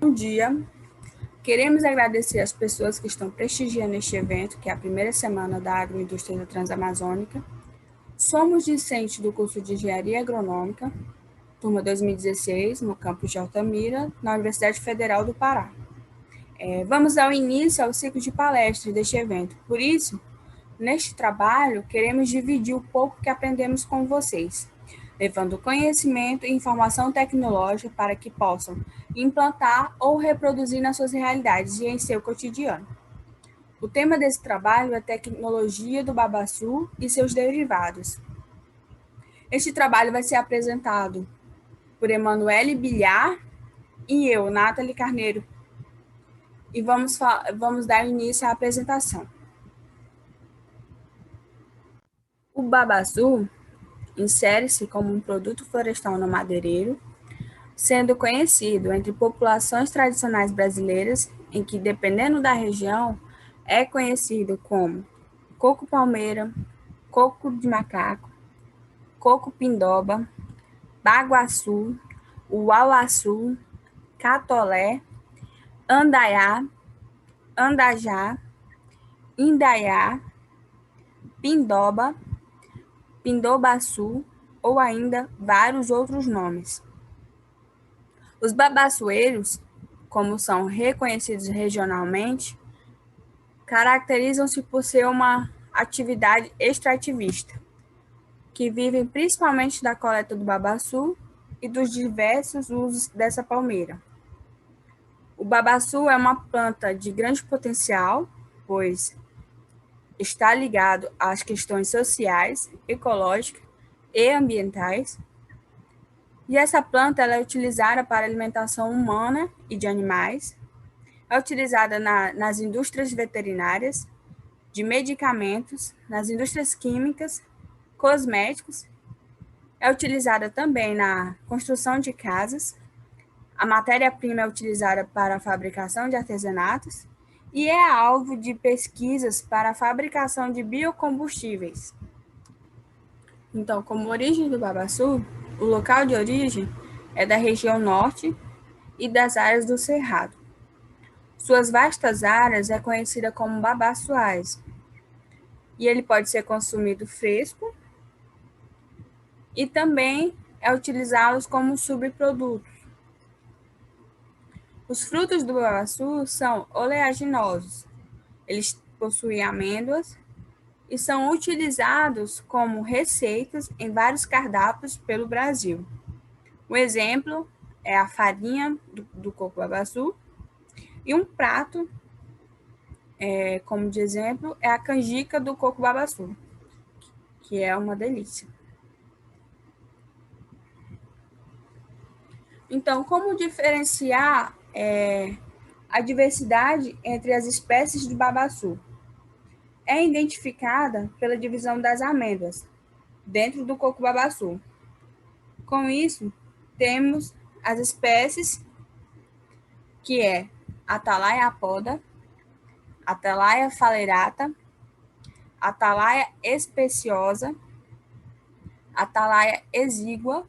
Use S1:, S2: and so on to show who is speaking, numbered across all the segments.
S1: Bom dia. Queremos agradecer as pessoas que estão prestigiando este evento, que é a primeira semana da Agroindústria da Transamazônica. Somos discentes do curso de Engenharia Agronômica, turma 2016, no campus de Altamira, na Universidade Federal do Pará. Vamos dar início ao ciclo de palestras deste evento. Por isso, neste trabalho, queremos dividir o pouco que aprendemos com vocês, levando conhecimento e informação tecnológica para que possam implantar ou reproduzir nas suas realidades e em seu cotidiano. O tema desse trabalho é tecnologia do babaçu e seus derivados. Este trabalho vai ser apresentado por Emanuele Bilhar e eu, Nathalie Carneiro, e vamos dar início à apresentação. O babaçu insere-se como um produto florestal no madeireiro, sendo conhecido entre populações tradicionais brasileiras, em que, dependendo da região, é conhecido como coco-palmeira, coco de macaco, coco-pindoba, baguaçu, uauaçu, catolé, andaiá, andajá, indaiá, pindoba, pindobaçu ou ainda vários outros nomes. Os babaçoeiros, como são reconhecidos regionalmente, caracterizam-se por ser uma atividade extrativista, que vivem principalmente da coleta do babaçu e dos diversos usos dessa palmeira. O babaçu é uma planta de grande potencial, pois está ligado às questões sociais, ecológicas e ambientais. E essa planta ela é utilizada para alimentação humana e de animais, é utilizada nas indústrias veterinárias, de medicamentos, nas indústrias químicas, cosméticos, é utilizada também na construção de casas, a matéria-prima é utilizada para a fabricação de artesanatos e é alvo de pesquisas para a fabricação de biocombustíveis. Então, como origem do babaçu, o local de origem é da região norte e das áreas do Cerrado. Suas vastas áreas é conhecida como babaçuais, e ele pode ser consumido fresco e também é utilizá-los como subprodutos. Os frutos do babaçu são oleaginosos. Eles possuem amêndoas e são utilizados como receitas em vários cardápios pelo Brasil. Um exemplo é a farinha do coco babaçu e um prato, como de exemplo, é a canjica do coco babaçu, que é uma delícia. Então, como diferenciar a diversidade entre as espécies de babaçu? É identificada pela divisão das amêndoas dentro do coco babaçu. Com isso, temos as espécies que é Athalaia apoda, Athalaia phalaenata, Athalaia speciosa, Athalaia exígua,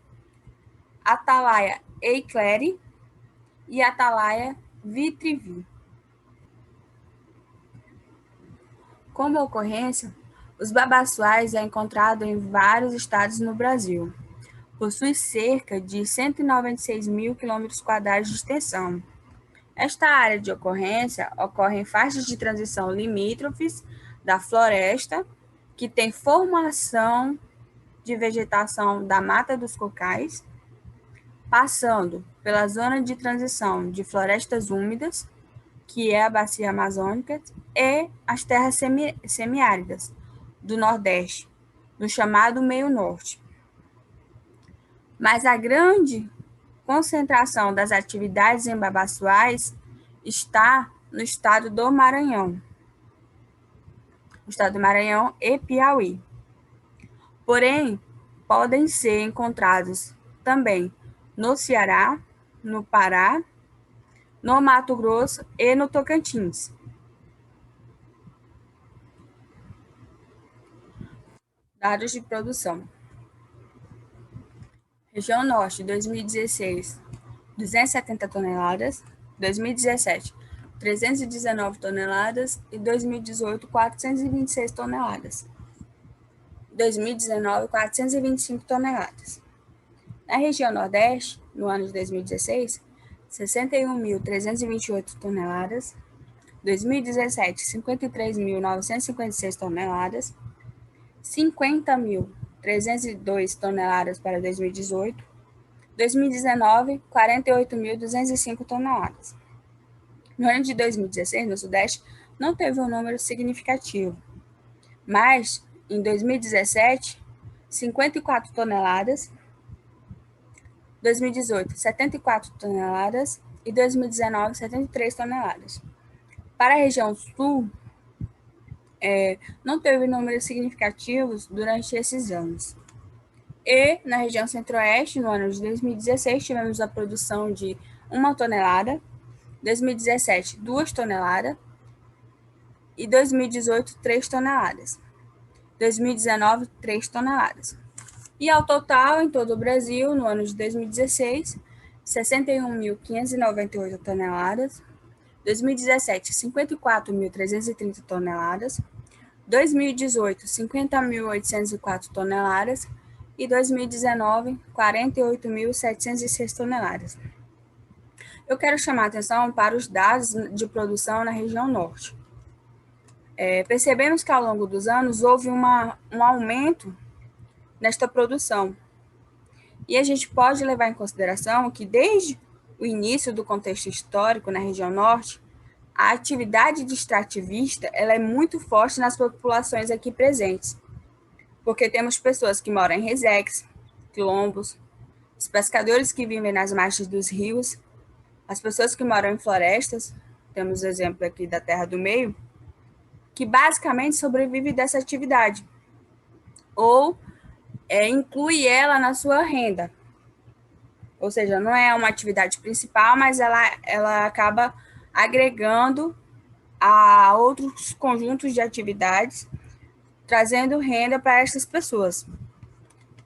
S1: Athalaia eclair e Athalaia vitrivi. Como ocorrência, os babaçuais é encontrado em vários estados no Brasil. Possui cerca de 196 mil km² de extensão. Esta área de ocorrência ocorre em faixas de transição limítrofes da floresta, que tem formação de vegetação da mata dos cocais, passando pela zona de transição de florestas úmidas, que é a bacia amazônica, e as terras semiáridas do Nordeste, no chamado Meio Norte. Mas a grande concentração das atividades em babaçuais está no estado do Maranhão. O estado do Maranhão e Piauí. Porém, podem ser encontrados também no Ceará, no Pará, no Mato Grosso e no Tocantins. Dados de produção. Região Norte, 2016, 270 toneladas. 2017, 319 toneladas e 2018, 426 toneladas. 2019, 425 toneladas. Na região Nordeste, no ano de 2016, 61.328 toneladas. 2017, 53.956 toneladas. 50.302 toneladas para 2018. 2019, 48.205 toneladas. No ano de 2016, no Sudeste, não teve um número significativo, mas em 2017, 54 toneladas, 2018, 74 toneladas e 2019, 73 toneladas. Para a região Sul, não teve números significativos durante esses anos. E na região Centro-Oeste, no ano de 2016, tivemos a produção de 1 tonelada, 2017, 2 toneladas e 2018, 3 toneladas. 2019, 3 toneladas. E ao total, em todo o Brasil, no ano de 2016, 61.598 toneladas, 2017, 54.330 toneladas, 2018, 50.804 toneladas e 2019, 48.706 toneladas. Eu quero chamar a atenção para os dados de produção na região Norte. Percebemos que ao longo dos anos houve um aumento nesta produção. E a gente pode levar em consideração que desde o início do contexto histórico na região Norte, a atividade de extrativista ela é muito forte nas populações aqui presentes, porque temos pessoas que moram em reseques, quilombos, os pescadores que vivem nas margens dos rios, as pessoas que moram em florestas, temos o exemplo aqui da Terra do Meio, que basicamente sobrevive dessa atividade, ou inclui ela na sua renda. Ou seja, não é uma atividade principal, mas ela acaba agregando a outros conjuntos de atividades, trazendo renda para essas pessoas.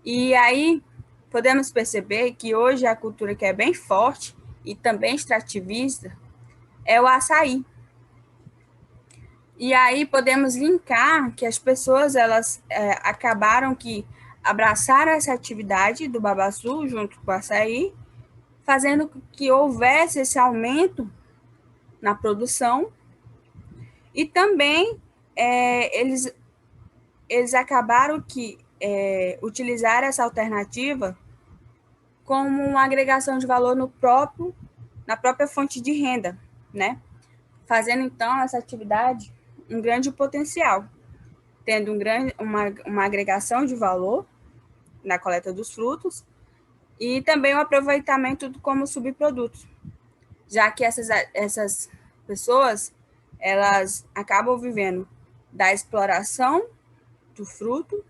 S1: E aí podemos perceber que hoje a cultura que é bem forte e também extrativista é o açaí. E aí podemos linkar que as pessoas elas acabaram que abraçaram essa atividade do babaçu junto com o açaí, fazendo que houvesse esse aumento na produção e também eles acabaram que utilizaram essa alternativa como uma agregação de valor na própria fonte de renda, né? Fazendo então essa atividade um grande potencial, tendo uma agregação de valor na coleta dos frutos e também o aproveitamento como subprodutos, já que essas pessoas elas acabam vivendo da exploração do fruto,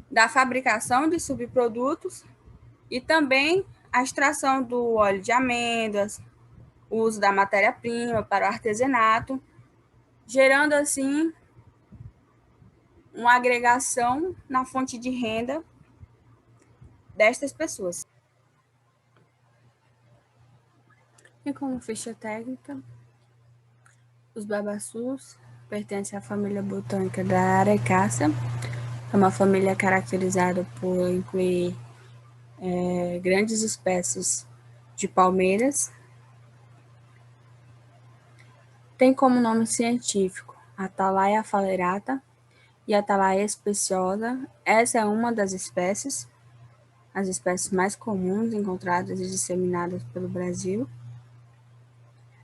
S1: da fabricação de subprodutos e também a extração do óleo de amêndoas, o uso da matéria-prima para o artesanato, gerando assim uma agregação na fonte de renda destas pessoas. E como ficha técnica, os babaçus pertencem à família botânica da Arecácea. É uma família caracterizada por incluir grandes espécies de palmeiras. Tem como nome científico Atalaya falerata e Atalaya speciosa. Essa é uma das espécies, as espécies mais comuns encontradas e disseminadas pelo Brasil.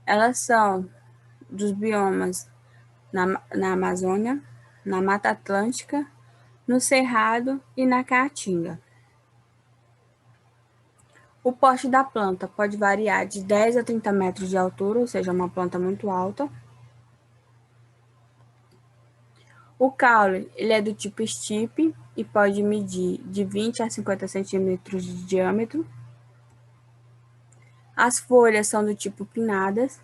S1: Elas são dos biomas na Amazônia, na Mata Atlântica, no Cerrado e na Caatinga. O porte da planta pode variar de 10 a 30 metros de altura, ou seja, uma planta muito alta. O caule ele é do tipo estipe e pode medir de 20 a 50 centímetros de diâmetro. As folhas são do tipo pinnadas.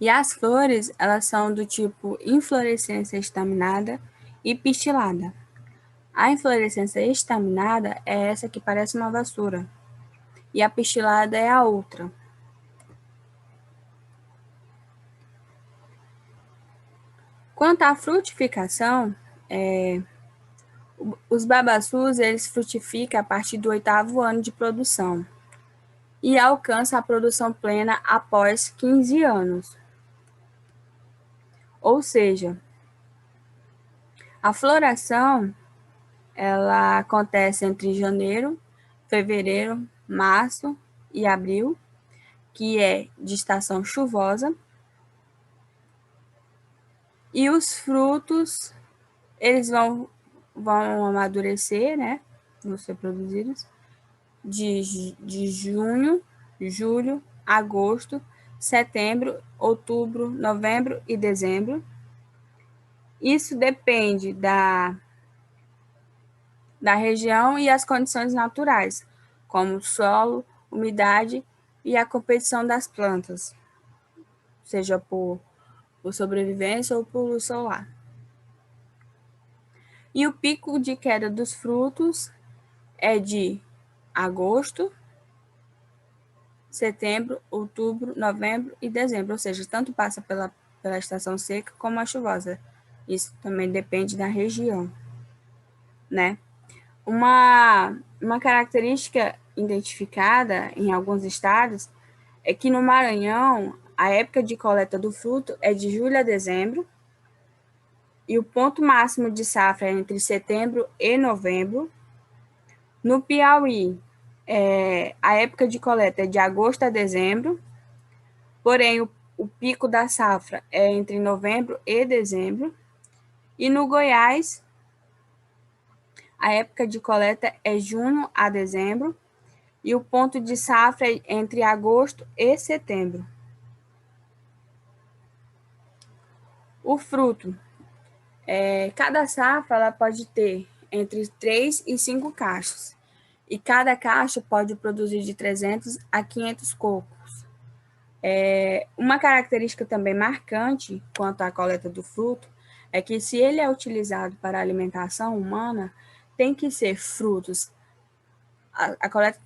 S1: E as flores, elas são do tipo inflorescência estaminada e pistilada. A inflorescência estaminada é essa que parece uma vassoura. e a pistilada é a outra. Quanto à frutificação, os babaçus eles frutificam a partir do 8º ano de produção e alcançam a produção plena após 15 anos. Ou seja, a floração ela acontece entre janeiro, fevereiro, março e abril, que é de estação chuvosa. E os frutos, eles vão amadurecer, né? Vão ser produzidos de junho, julho, agosto, setembro, outubro, novembro e dezembro. Isso depende da região e as condições naturais, como solo, umidade e a competição das plantas, seja por sobrevivência ou por luz solar. E o pico de queda dos frutos é de agosto, setembro, outubro, novembro e dezembro, ou seja, tanto passa pela estação seca como a chuvosa. Isso também depende da região, né? Uma característica identificada em alguns estados é que no Maranhão, a época de coleta do fruto é de julho a dezembro, e o ponto máximo de safra é entre setembro e novembro. No Piauí, a época de coleta é de agosto a dezembro, porém o pico da safra é entre novembro e dezembro. E no Goiás, a época de coleta é junho a dezembro, e o ponto de safra é entre agosto e setembro. O fruto. Cada safra ela pode ter entre 3 e 5 cachos, e cada cacho pode produzir de 300 a 500 cocos. Uma característica também marcante quanto à coleta do fruto é que, se ele é utilizado para alimentação humana, tem que ser frutos. A coleta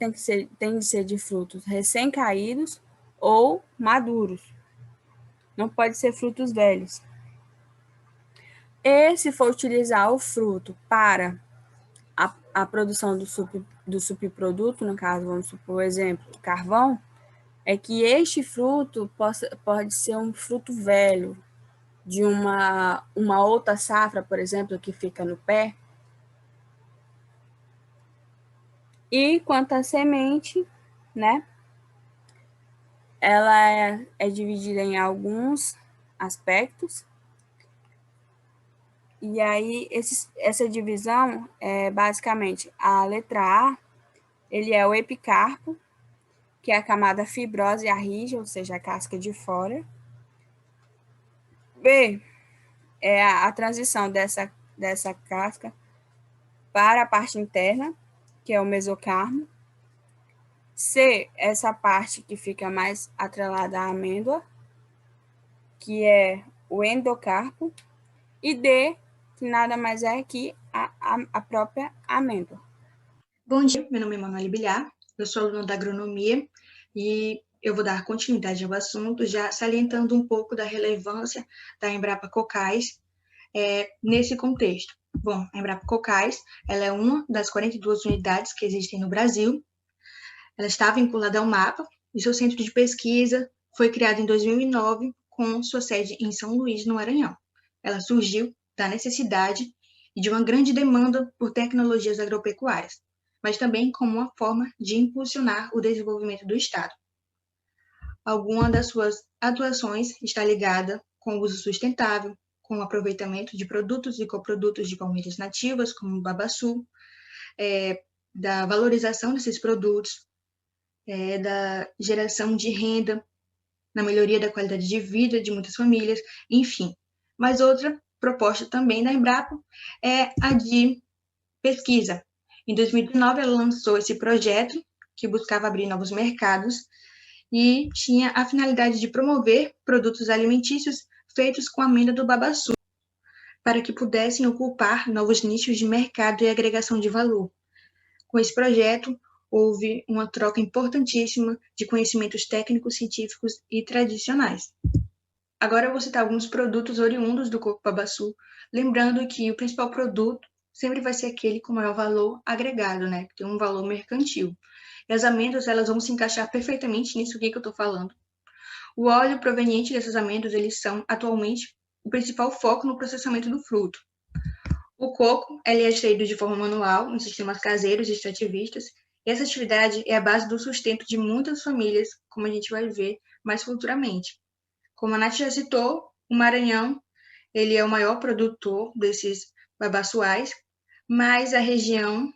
S1: tem de ser de frutos recém-caídos ou maduros. Não pode ser frutos velhos. E se for utilizar o fruto para a produção do subproduto, no caso, vamos supor, por exemplo, carvão, é que este fruto pode ser um fruto velho de uma outra safra, por exemplo, que fica no pé. E quanto à semente, né? Ela é dividida em alguns aspectos. E aí, essa divisão é basicamente a letra A, ele é o epicarpo, que é a camada fibrosa e a rígida, ou seja, a casca de fora. B é a transição dessa casca para a parte interna, que é o mesocarmo. C, essa parte que fica mais atrelada à amêndoa, que é o endocarpo. E D, que nada mais é que a própria amêndoa.
S2: Bom dia, meu nome é Manuela Bilhar, eu sou aluna da agronomia e eu vou dar continuidade ao assunto, já salientando um pouco da relevância da Embrapa Cocais nesse contexto. Bom, a Embrapa Cocais, ela é uma das 42 unidades que existem no Brasil. Ela está vinculada ao MAPA e seu centro de pesquisa foi criado em 2009 com sua sede em São Luís, no Maranhão. Ela surgiu da necessidade e de uma grande demanda por tecnologias agropecuárias, mas também como uma forma de impulsionar o desenvolvimento do Estado. Alguma das suas atuações está ligada com o uso sustentável, com o aproveitamento de produtos e coprodutos de palmeiras nativas, como o babaçu, da valorização desses produtos, da geração de renda, na melhoria da qualidade de vida de muitas famílias, enfim. Mas outra proposta também da Embrapa é a de pesquisa. Em 2019, ela lançou esse projeto que buscava abrir novos mercados e tinha a finalidade de promover produtos alimentícios feitos com amêndoa do babaçu, para que pudessem ocupar novos nichos de mercado e agregação de valor. Com esse projeto, houve uma troca importantíssima de conhecimentos técnicos, científicos e tradicionais. Agora eu vou citar alguns produtos oriundos do coco babaçu, lembrando que o principal produto sempre vai ser aquele com maior valor agregado, né? Que tem um valor mercantil. E as amêndoas, elas vão se encaixar perfeitamente nisso aqui que eu estou falando. O óleo proveniente dessas amêndoas, eles são atualmente o principal foco no processamento do fruto. O coco, ele é extraído de forma manual, em sistemas caseiros e extrativistas, e essa atividade é a base do sustento de muitas famílias, como a gente vai ver mais futuramente. Como a Nath já citou, o Maranhão, ele é o maior produtor desses babaçuais, mas a região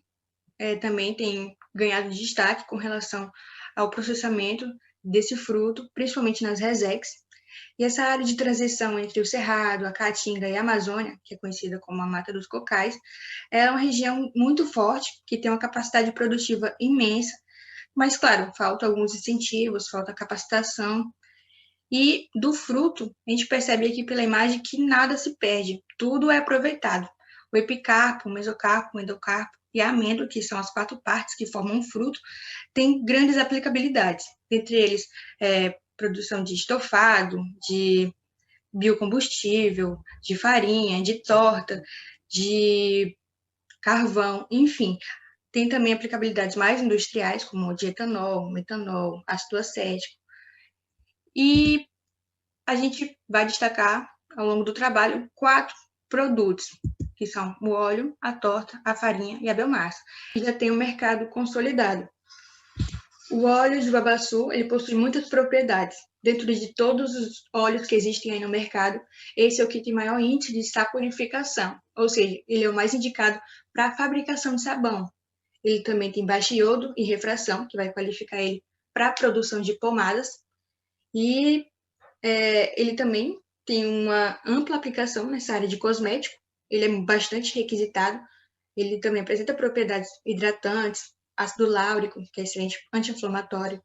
S2: também tem ganhado destaque com relação ao processamento desse fruto, principalmente nas reseques. E essa área de transição entre o Cerrado, a Caatinga e a Amazônia, que é conhecida como a Mata dos Cocais, é uma região muito forte, que tem uma capacidade produtiva imensa, mas, claro, falta alguns incentivos, falta capacitação. E do fruto, a gente percebe aqui pela imagem que nada se perde, tudo é aproveitado. O epicarpo, o mesocarpo, o endocarpo e a amêndoa, que são as 4 partes que formam um fruto, têm grandes aplicabilidades, entre eles produção de estofado, de biocombustível, de farinha, de torta, de carvão, enfim. Tem também aplicabilidades mais industriais, como de etanol, metanol, ácido acético. E a gente vai destacar, ao longo do trabalho, 4 produtos, que são o óleo, a torta, a farinha e a biomassa, que já tem um mercado consolidado. O óleo de babaçu, ele possui muitas propriedades. Dentro de todos os óleos que existem aí no mercado, esse é o que tem maior índice de saponificação, ou seja, ele é o mais indicado para a fabricação de sabão. Ele também tem baixo iodo e refração, que vai qualificar ele para a produção de pomadas, e ele também tem uma ampla aplicação nessa área de cosmético, ele é bastante requisitado, ele também apresenta propriedades hidratantes, ácido láurico, que é excelente anti-inflamatório,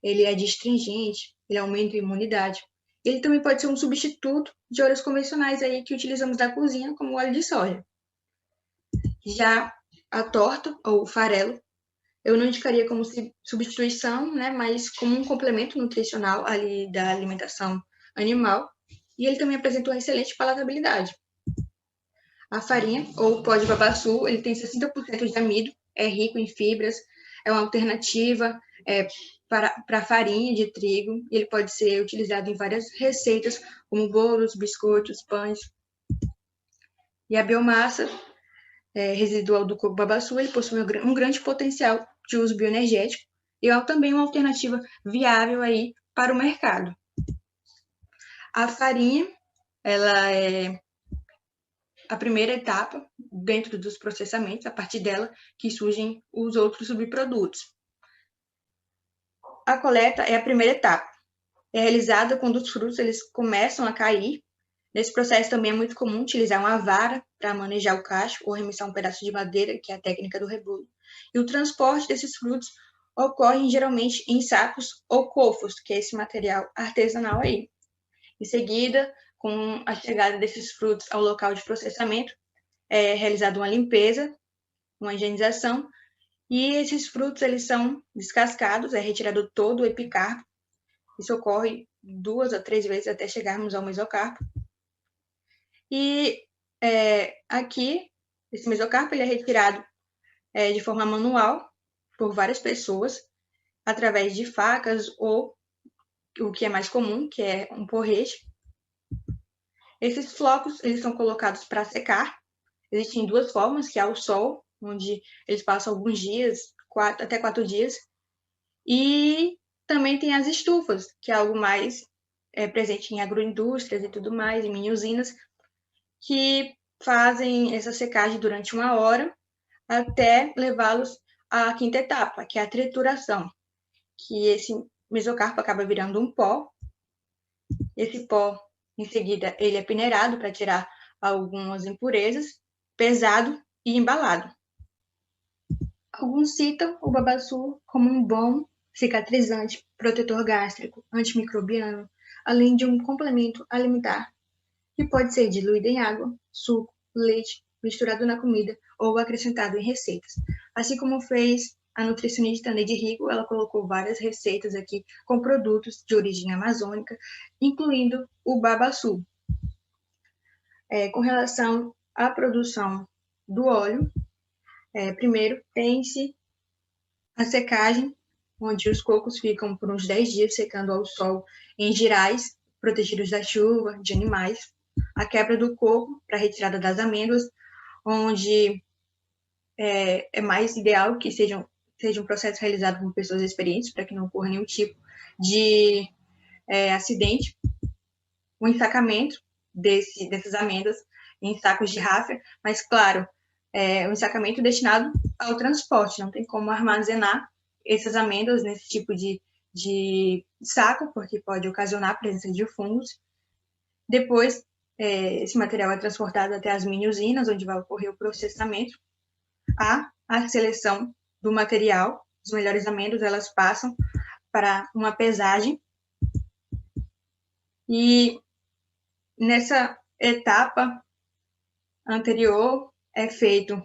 S2: ele é astringente, ele aumenta a imunidade. Ele também pode ser um substituto de óleos convencionais aí que utilizamos na cozinha, como o óleo de soja. Já a torta, ou o farelo, eu não indicaria como substituição, né, mas como um complemento nutricional ali da alimentação animal, e ele também apresenta uma excelente palatabilidade. A farinha, ou pó de babaçu, ele tem 60% de amido, é rico em fibras, é uma alternativa para farinha de trigo, e ele pode ser utilizado em várias receitas, como bolos, biscoitos, pães. E a biomassa residual do coco babaçu, ele possui um grande potencial de uso bioenergético e é também uma alternativa viável aí para o mercado. A farinha, ela é a primeira etapa dentro dos processamentos, a partir dela que surgem os outros subprodutos. A coleta é a primeira etapa. É realizada quando os frutos eles começam a cair. Nesse processo também é muito comum utilizar uma vara para manejar o cacho ou remissar um pedaço de madeira, que é a técnica do rebulo. E o transporte desses frutos ocorre geralmente em sacos ou cofos, que é esse material artesanal aí. Em seguida, com a chegada desses frutos ao local de processamento, é realizada uma limpeza, uma higienização, e esses frutos eles são descascados, é retirado todo o epicarpo. Isso ocorre 2 a 3 vezes até chegarmos ao mesocarpo. E aqui, esse mesocarpo ele é retirado de forma manual por várias pessoas, através de facas ou o que é mais comum, que é um porrete. Esses flocos eles são colocados para secar. Existem 2 formas, que é ao sol, onde eles passam alguns dias, até 4 dias, e também tem as estufas, que é algo mais presente em agroindústrias e tudo mais, em mini usinas, que fazem essa secagem durante 1 hora até levá-los à 5ª etapa, que é a trituração, que esse mesocarpo acaba virando um pó. Esse pó, em seguida, ele é peneirado para tirar algumas impurezas, pesado e embalado. Alguns citam o babaçu como um bom cicatrizante, protetor gástrico, antimicrobiano, além de um complemento alimentar que pode ser diluído em água, suco, leite, misturado na comida ou acrescentado em receitas, assim como fez a nutricionista Neide Rigo, ela colocou várias receitas aqui com produtos de origem amazônica, incluindo o babaçu. Com relação à produção do óleo, primeiro tem-se a secagem, onde os cocos ficam por uns 10 dias secando ao sol em girais, protegidos da chuva, de animais. A quebra do coco para retirada das amêndoas, onde é mais ideal que seja um processo realizado por pessoas experientes, para que não ocorra nenhum tipo de acidente. O ensacamento dessas amêndoas em sacos de ráfia, mas, claro, o ensacamento destinado ao transporte, não tem como armazenar essas amêndoas nesse tipo de saco, porque pode ocasionar a presença de fungos. Depois, esse material é transportado até as mini-usinas, onde vai ocorrer o processamento. A seleção do material, as melhores amêndoas, elas passam para uma pesagem. E nessa etapa anterior é feito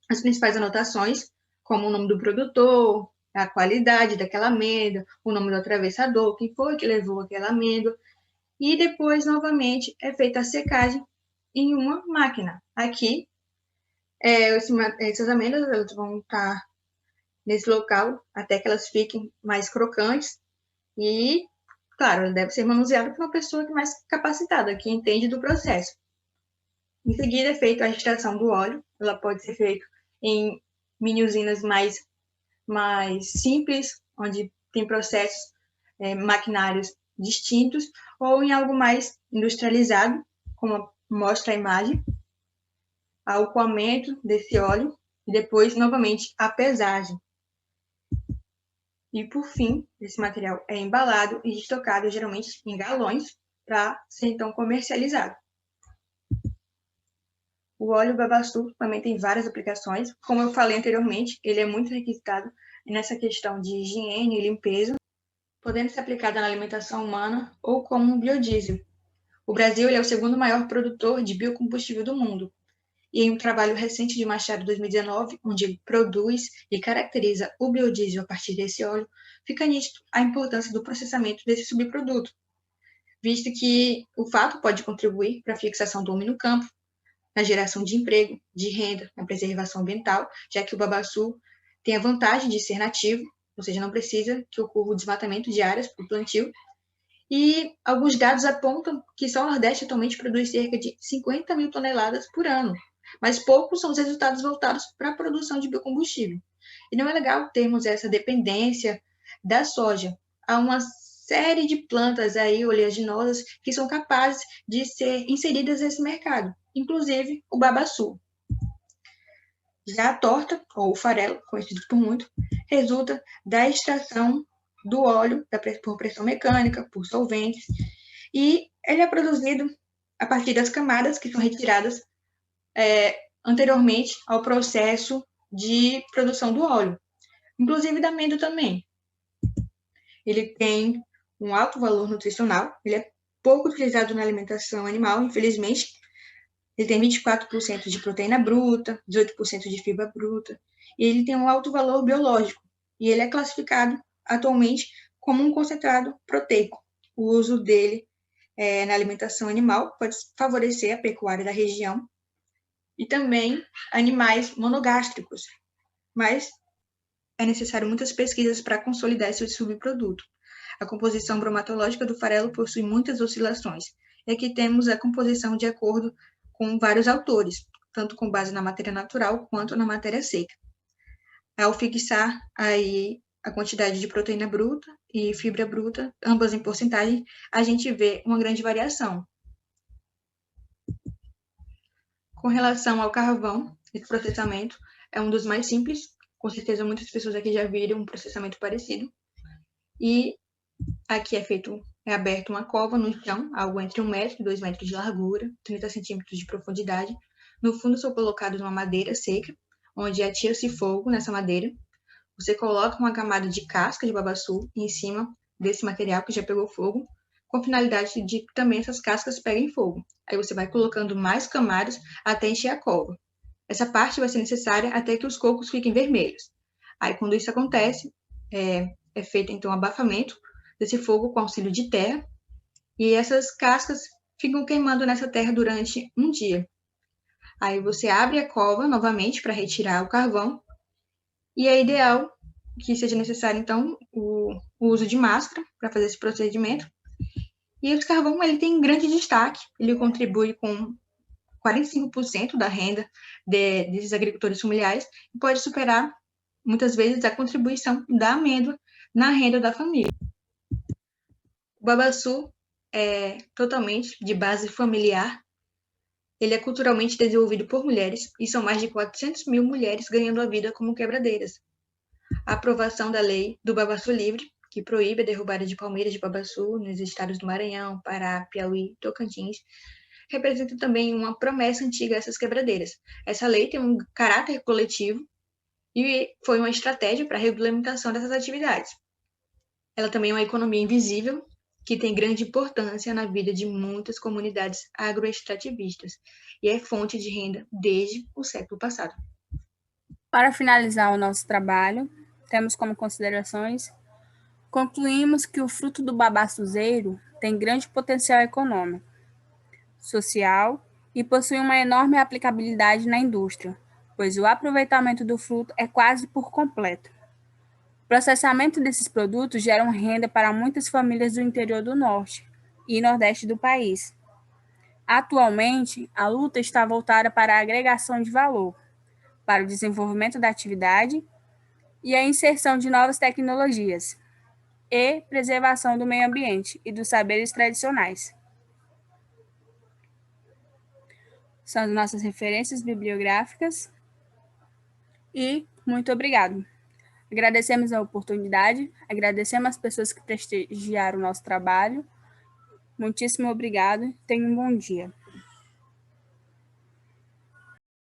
S2: as principais anotações, como o nome do produtor, a qualidade daquela amêndoa, o nome do atravessador, quem foi que levou aquela amêndoa. E depois, novamente, é feita a secagem em uma máquina. Aqui, essas amêndoas elas vão estar nesse local até que elas fiquem mais crocantes. E, claro, ela deve ser manuseada por uma pessoa mais capacitada, que entende do processo. Em seguida, é feita a extração do óleo. Ela pode ser feita em mini-usinas mais simples, onde tem processos maquinários distintos, ou em algo mais industrializado, como mostra a imagem, ao coamento desse óleo e depois, novamente, a pesagem. E, por fim, esse material é embalado e estocado, geralmente, em galões, para ser, então, comercializado. O óleo babaçu também tem várias aplicações. Como eu falei anteriormente, ele é muito requisitado nessa questão de higiene e limpeza, podendo ser aplicado na alimentação humana ou como um biodiesel. O Brasil é o segundo maior produtor de biocombustível do mundo. E em um trabalho recente de Machado, 2019, onde ele produz e caracteriza o biodiesel a partir desse óleo, fica nítido a importância do processamento desse subproduto, visto que o fato pode contribuir para a fixação do homem no campo, na geração de emprego, de renda, na preservação ambiental, já que o babaçu tem a vantagem de ser nativo, ou seja, não precisa que ocorra o desmatamento de áreas para o plantio. E alguns dados apontam que só o Nordeste atualmente produz cerca de 50 mil toneladas por ano, mas poucos são os resultados voltados para a produção de biocombustível. E não é legal termos essa dependência da soja. Há uma série de plantas aí oleaginosas que são capazes de ser inseridas nesse mercado, inclusive o babaçu. Já a torta, ou o farelo, conhecido por muito, resulta da extração do óleo por pressão mecânica, por solventes, e ele é produzido a partir das camadas que são retiradas anteriormente ao processo de produção do óleo, inclusive da amêndoa também. Ele tem um alto valor nutricional, ele é pouco utilizado na alimentação animal, infelizmente. Ele tem 24% de proteína bruta, 18% de fibra bruta, e ele tem um alto valor biológico, e ele é classificado atualmente como um concentrado proteico. O uso dele na alimentação animal pode favorecer a pecuária da região e também animais monogástricos, mas é necessário muitas pesquisas para consolidar esse subproduto. A composição bromatológica do farelo possui muitas oscilações, e aqui temos a composição de acordo com vários autores, tanto com base na matéria natural quanto na matéria seca. Ao fixar aí a quantidade de proteína bruta e fibra bruta, ambas em porcentagem, a gente vê uma grande variação. Com relação ao carvão, esse processamento é um dos mais simples, com certeza muitas pessoas aqui já viram um processamento parecido, e aqui é aberto uma cova no chão, algo entre 1 metro e 2 metros de largura, 30 centímetros de profundidade. No fundo são colocados uma madeira seca, onde atira-se fogo nessa madeira. Você coloca uma camada de casca de babaçu em cima desse material que já pegou fogo, com finalidade de que também essas cascas peguem fogo. Aí você vai colocando mais camadas até encher a cova. Essa parte vai ser necessária até que os cocos fiquem vermelhos. Aí, quando isso acontece, é feito, então, o abafamento desse fogo com auxílio de terra, e essas cascas ficam queimando nessa terra durante um dia. Aí você abre a cova novamente para retirar o carvão, e é ideal que seja necessário, então, o uso de máscara para fazer esse procedimento. E o carvão, ele tem grande destaque, ele contribui com 45% da renda desses agricultores familiares e pode superar, muitas vezes, a contribuição da amêndoa na renda da família. O babaçu é totalmente de base familiar. Ele é culturalmente desenvolvido por mulheres e são mais de 400 mil mulheres ganhando a vida como quebradeiras. A aprovação da lei do babaçu livre, que proíbe a derrubada de palmeiras de babaçu nos estados do Maranhão, Pará, Piauí, Tocantins, representa também uma promessa antiga a essas quebradeiras. Essa lei tem um caráter coletivo e foi uma estratégia para a regulamentação dessas atividades. Ela também é uma economia invisível que tem grande importância na vida de muitas comunidades agroextrativistas e é fonte de renda desde o século passado.
S1: Para finalizar o nosso trabalho, temos como considerações: concluímos que o fruto do babaçuzeiro tem grande potencial econômico, social e possui uma enorme aplicabilidade na indústria, pois o aproveitamento do fruto é quase por completo. O processamento desses produtos gera renda para muitas famílias do interior do norte e nordeste do país. Atualmente, a luta está voltada para a agregação de valor, para o desenvolvimento da atividade e a inserção de novas tecnologias e preservação do meio ambiente e dos saberes tradicionais. São as nossas referências bibliográficas e muito obrigado. Agradecemos a oportunidade, agradecemos as pessoas que prestigiaram o nosso trabalho. Muitíssimo obrigado. Tenha um bom dia.